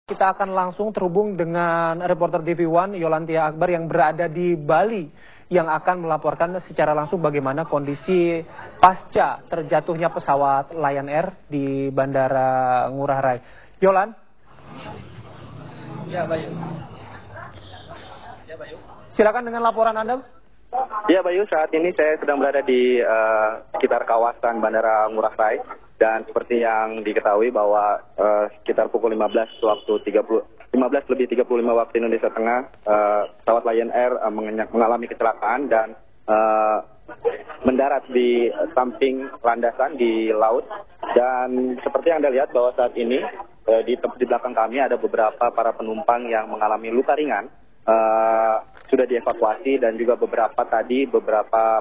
Kita akan langsung terhubung dengan reporter TV1 Yolantia Akbar yang berada di Bali yang akan melaporkan secara langsung bagaimana kondisi pasca terjatuhnya pesawat Lion Air di Bandara Ngurah Rai. Yolan? Ya, Bayu. Ya, Bayu. Silakan dengan laporan Anda. Ya, Bayu, saat ini saya sedang berada di sekitar kawasan Bandara Ngurah Rai. Dan seperti yang diketahui bahwa sekitar pukul 15 lebih 35 waktu Indonesia Tengah, pesawat Lion Air mengalami kecelakaan dan mendarat di samping landasan di laut. Dan seperti yang Anda lihat bahwa saat ini di belakang kami ada beberapa para penumpang yang mengalami luka ringan. Sudah dievakuasi dan juga beberapa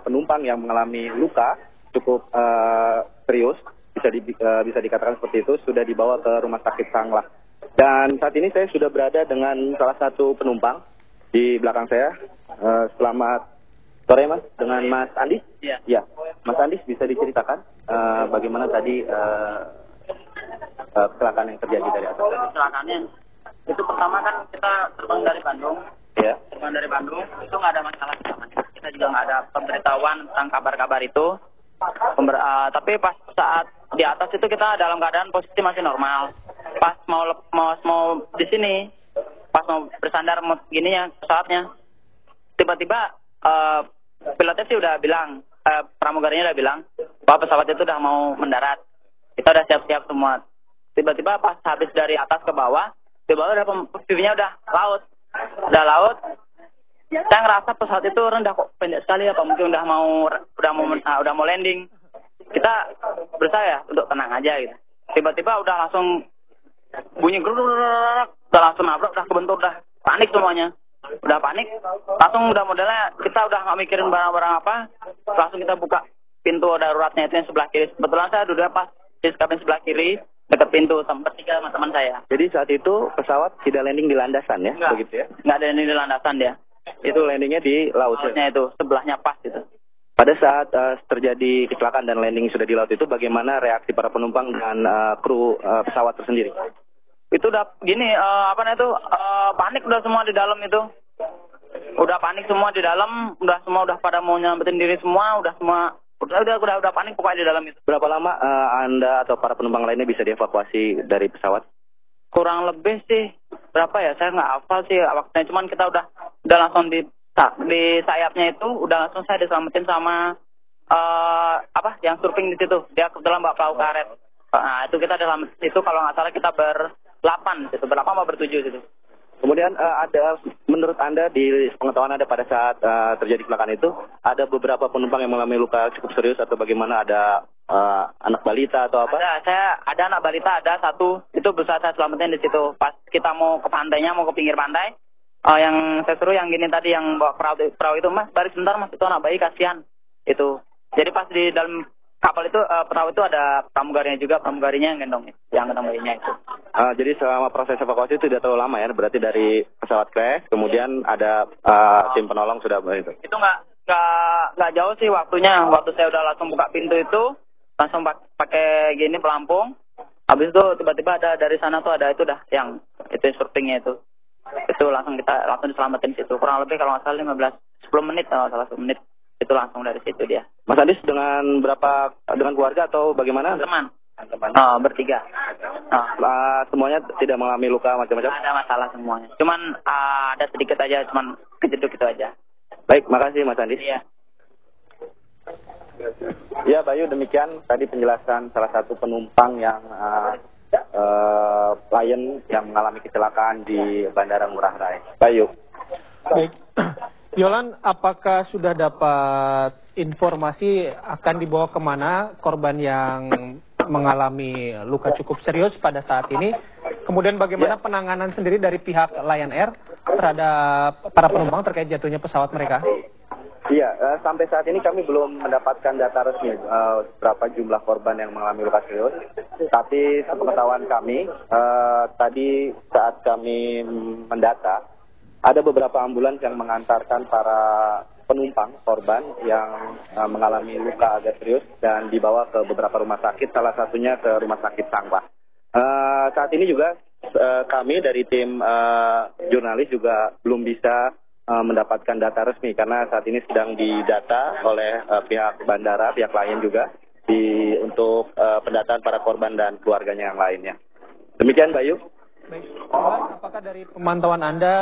penumpang yang mengalami luka cukup serius. Bisa dikatakan seperti itu, sudah dibawa ke rumah sakit Sanglah. Dan saat ini saya sudah berada dengan salah satu penumpang di belakang saya. Selamat sore, Mas, dengan Mas Andi. Iya. Ya, Mas Andi, bisa diceritakan bagaimana tadi kecelakaan yang terjadi dari atas? Kecelakaannya itu pertama kan kita terbang dari Bandung. Ya. Terbang dari Bandung itu nggak ada masalah. Kita juga nggak ada pemberitahuan tentang kabar-kabar itu. Tapi pas saat di atas itu kita dalam keadaan posisi masih normal. Pas mau di sini, pas mau bersandar gininya pesawatnya, tiba-tiba pilotnya sih udah bilang, pramugarinya udah bilang bahwa pesawat itu udah mau mendarat. Kita udah siap-siap semua. Tiba-tiba pas habis dari atas ke bawah, di bawah udah view-nya udah laut. Saya ngerasa pesawat itu rendah kok, pendek sekali apa mungkin udah mau landing. Kita berusaha ya untuk tenang aja gitu. Tiba-tiba udah langsung bunyi geruduk, udah langsung nabrak, udah kebentur, udah panik semuanya. Udah panik, langsung udah modelnya kita udah nggak mikirin barang-barang apa, langsung kita buka pintu daruratnya itu yang sebelah kiri. Kebetulan saya duduk pas di kabin sebelah kiri dekat pintu sama bertiga sama teman saya. Jadi saat itu pesawat tidak landing di landasan ya? Enggak, begitu ya? Nggak ada landing di landasan dia. Itu landingnya di laut. Lautnya itu sebelahnya pas gitu. Pada saat terjadi kecelakaan dan landing sudah di laut itu, bagaimana reaksi para penumpang dan kru pesawat tersendiri? Itu udah gini, panik udah semua di dalam itu. Udah panik semua di dalam, udah pada mau nyelamatin diri semua, udah panik pokoknya di dalam itu. Berapa lama Anda atau para penumpang lainnya bisa dievakuasi dari pesawat? Kurang lebih sih berapa ya, saya nggak hafal sih waktunya, cuman kita udah langsung di sayapnya itu udah langsung saya diselamatin sama yang surfing di situ. Dia kebetulan bawa perahu karet. Nah, itu kita dalam itu kalau nggak salah kita berlapan mau bertujuh gitu. Kemudian ada, menurut Anda di pengetahuan Anda pada saat terjadi kecelakaan itu, ada beberapa penumpang yang mengalami luka cukup serius atau bagaimana, ada anak balita atau apa? Ada anak balita, ada satu, itu berusaha saya selamatin di situ. Pas kita mau ke pantainya, mau ke pinggir pantai, yang saya suruh yang gini tadi, yang bawa perahu itu, Mas, baris sebentar Mas, itu anak bayi kasihan. Itu. Jadi pas di dalam kapal itu, perahu itu ada pramugarinya yang gendong bayinya itu. Jadi selama proses evakuasi itu tidak terlalu lama ya, berarti dari pesawat crash, kemudian ada tim penolong sudah itu. Itu nggak jauh sih waktunya. Waktu saya udah langsung buka pintu itu, langsung pakai gini pelampung. Habis itu tiba-tiba ada dari sana tuh ada itu dah yang itu surfingnya itu. Itu langsung diselamatin situ. Kurang lebih kalau nggak salah 10 menit kalau salah 10 menit. Itu langsung dari situ dia. Mas Adis dengan keluarga atau bagaimana? Teman. Bertiga. Semuanya tidak mengalami luka macam-macam? Ada masalah semuanya. Cuman ada sedikit aja, cuman kejeduk itu aja. Baik, makasih Mas Adis. Iya. Ya, Bayu, demikian tadi penjelasan salah satu penumpang yang Lion yang mengalami kecelakaan di Bandara Ngurah Rai. Bayu. Baik. Yolan, apakah sudah dapat informasi akan dibawa kemana korban yang mengalami luka cukup serius pada saat ini? Kemudian bagaimana penanganan sendiri dari pihak Lion Air terhadap para penumpang terkait jatuhnya pesawat mereka? Iya, sampai saat ini kami belum mendapatkan data resmi berapa jumlah korban yang mengalami luka serius. Tapi sepengetahuan kami, tadi saat kami mendata, ada beberapa ambulans yang mengantarkan para penumpang korban yang mengalami luka agak serius dan dibawa ke beberapa rumah sakit, salah satunya ke Rumah Sakit Sanglah. Saat ini juga kami dari tim jurnalis juga belum bisa mendapatkan data resmi karena saat ini sedang didata oleh pihak bandara, pihak lain juga untuk pendataan para korban dan keluarganya yang lainnya. Demikian, Bayu. Baik, Iwan, apakah dari pemantauan Anda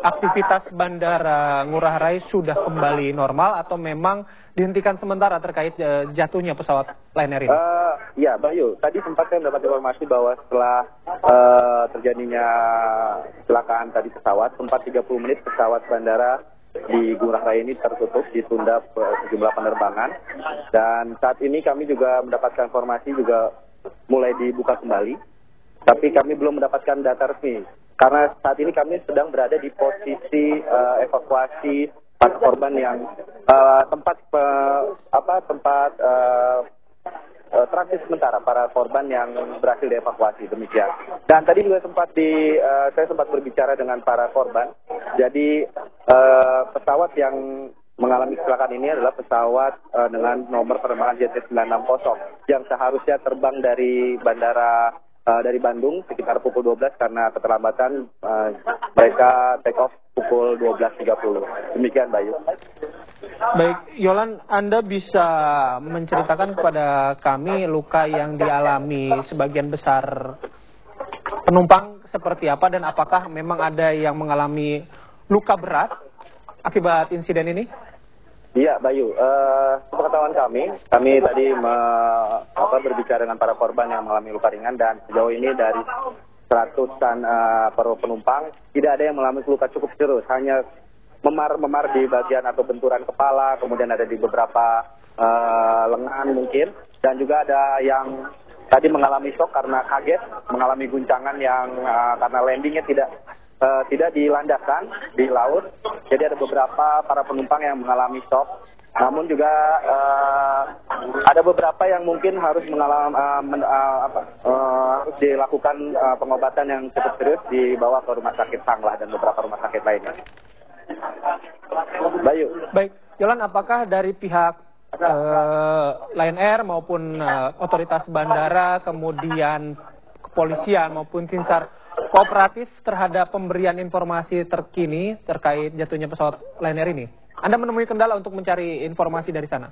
aktivitas Bandara Ngurah Rai sudah kembali normal atau memang dihentikan sementara terkait jatuhnya pesawat Lion Air ini? Ya, Bayu, tadi sempat saya mendapat informasi bahwa setelah terjadinya kecelakaan tadi pesawat, sempat 30 menit pesawat bandara di Ngurah Rai ini tertutup, ditunda sejumlah penerbangan. Dan saat ini kami juga mendapatkan informasi juga mulai dibuka kembali. Tapi kami belum mendapatkan data resmi karena saat ini kami sedang berada di posisi evakuasi para korban yang tempat transit sementara para korban yang berhasil dievakuasi, demikian. Dan tadi juga saya sempat berbicara dengan para korban. Jadi pesawat yang mengalami kecelakaan ini adalah pesawat dengan nomor penerbangan JT960 yang seharusnya terbang dari bandara dari Bandung sekitar pukul 12 karena keterlambatan mereka take off pukul 12.30. Demikian, Bayu. Baik, Yolan, Anda bisa menceritakan kepada kami luka yang dialami sebagian besar penumpang seperti apa dan apakah memang ada yang mengalami luka berat akibat insiden ini? Iya, Bayu. Pengetahuan kami tadi berbicara dengan para korban yang mengalami luka ringan dan sejauh ini dari seratusan penumpang tidak ada yang mengalami luka cukup serius, hanya memar-memar di bagian atau benturan kepala, kemudian ada di beberapa lengan mungkin, dan juga ada yang tadi mengalami shock karena kaget, mengalami guncangan yang karena landingnya tidak dilandaskan di laut. Jadi ada beberapa para penumpang yang mengalami shock. Namun juga ada beberapa yang mungkin harus harus dilakukan pengobatan yang cukup serius dibawa ke rumah sakit Sanglah dan beberapa rumah sakit lainnya. Bayu. Baik, Yolan, apakah dari pihak Lion Air maupun otoritas bandara, kemudian kepolisian maupun tim SAR kooperatif terhadap pemberian informasi terkini terkait jatuhnya pesawat Lion Air ini? Anda menemui kendala untuk mencari informasi dari sana?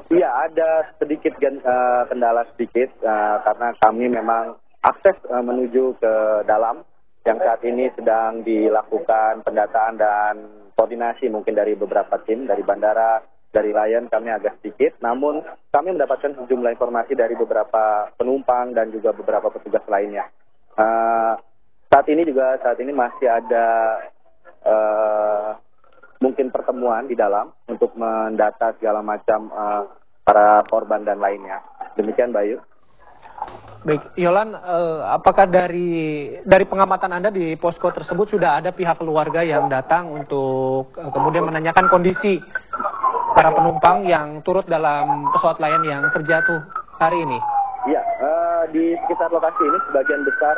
Iya, ada sedikit kendala sedikit karena kami memang akses menuju ke dalam yang saat ini sedang dilakukan pendataan dan koordinasi mungkin dari beberapa tim dari bandara, dari Lion kami agak sedikit, namun kami mendapatkan sejumlah informasi dari beberapa penumpang dan juga beberapa petugas lainnya. Saat ini masih ada mungkin pertemuan di dalam untuk mendata segala macam para korban dan lainnya. Demikian, Bayu. Baik, Yolan, apakah dari pengamatan Anda di posko tersebut sudah ada pihak keluarga yang datang untuk kemudian menanyakan kondisi para penumpang yang turut dalam pesawat Lion yang terjatuh hari ini? Iya, di sekitar lokasi ini sebagian besar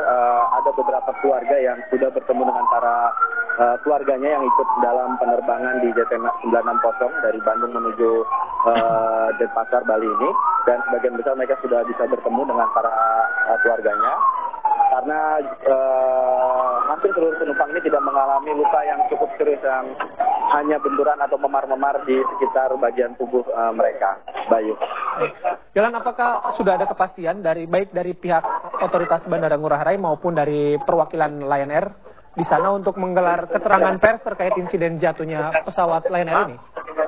ada beberapa keluarga yang sudah bertemu dengan para keluarganya yang ikut dalam penerbangan di JT960 dari Bandung menuju Denpasar, Bali ini, dan sebagian besar mereka sudah bisa bertemu dengan para keluarganya karena hampir seluruh penumpang ini tidak mengalami luka yang cukup serius yang hanya benturan atau memar-memar di sekitar bagian tubuh mereka, Bayu. Yolan, apakah sudah ada kepastian baik dari pihak otoritas Bandara Ngurah Rai maupun dari perwakilan Lion Air di sana untuk menggelar keterangan pers terkait insiden jatuhnya pesawat Lion Air ini?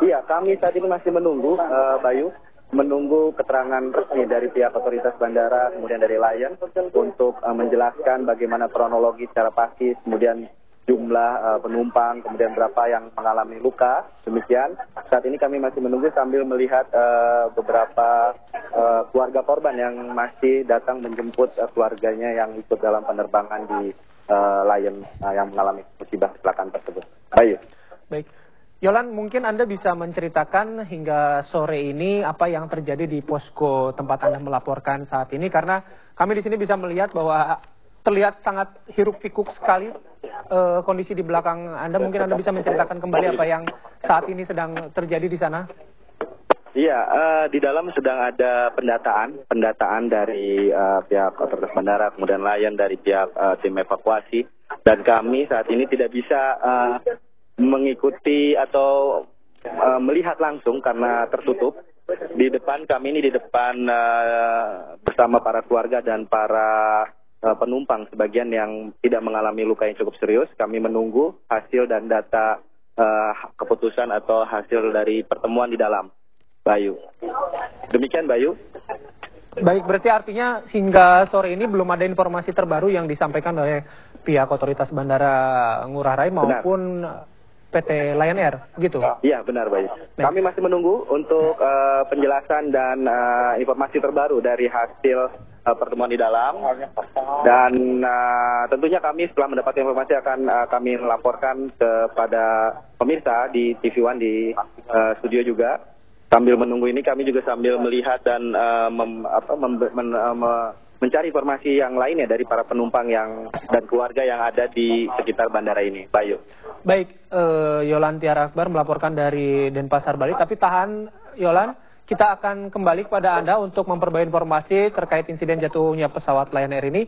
Iya, kami saat ini masih menunggu, Bayu, menunggu keterangan resmi dari pihak otoritas bandara, kemudian dari Lion untuk menjelaskan bagaimana kronologi secara pasti, kemudian jumlah penumpang, kemudian berapa yang mengalami luka. Demikian, saat ini kami masih menunggu sambil melihat beberapa keluarga korban yang masih datang menjemput keluarganya yang ikut dalam penerbangan di Lion yang mengalami musibah kecelakaan tersebut. Baik. Baik. Yolan, mungkin Anda bisa menceritakan hingga sore ini apa yang terjadi di posko tempat Anda melaporkan saat ini, karena kami di sini bisa melihat bahwa terlihat sangat hiruk pikuk sekali kondisi di belakang Anda. Mungkin Anda bisa menceritakan kembali apa yang saat ini sedang terjadi di sana? Iya, di dalam sedang ada pendataan dari pihak otoritas bandara, kemudian Lion dari pihak tim evakuasi, dan kami saat ini tidak bisa mengikuti atau melihat langsung karena tertutup. Di depan kami ini bersama para keluarga dan para penumpang sebagian yang tidak mengalami luka yang cukup serius. Kami menunggu hasil dan data keputusan atau hasil dari pertemuan di dalam. Bayu. Demikian Bayu. Baik, berarti artinya hingga sore ini belum ada informasi terbaru yang disampaikan oleh pihak otoritas Bandara Ngurah Rai maupun PT Lion Air, gitu? Iya, benar Bayu. Kami masih menunggu untuk penjelasan dan informasi terbaru dari hasil pertemuan di dalam. Dan tentunya kami setelah mendapat informasi akan kami laporkan kepada pemirsa di TV One di studio juga. Sambil menunggu ini kami juga sambil melihat dan mencari informasi yang lainnya dari para penumpang dan keluarga yang ada di sekitar bandara ini. Bayu. Baik, Yolan Tiara Akbar melaporkan dari Denpasar, Bali. Tapi tahan, Yolan, kita akan kembali kepada Anda untuk memperbarui informasi terkait insiden jatuhnya pesawat Lion Air ini.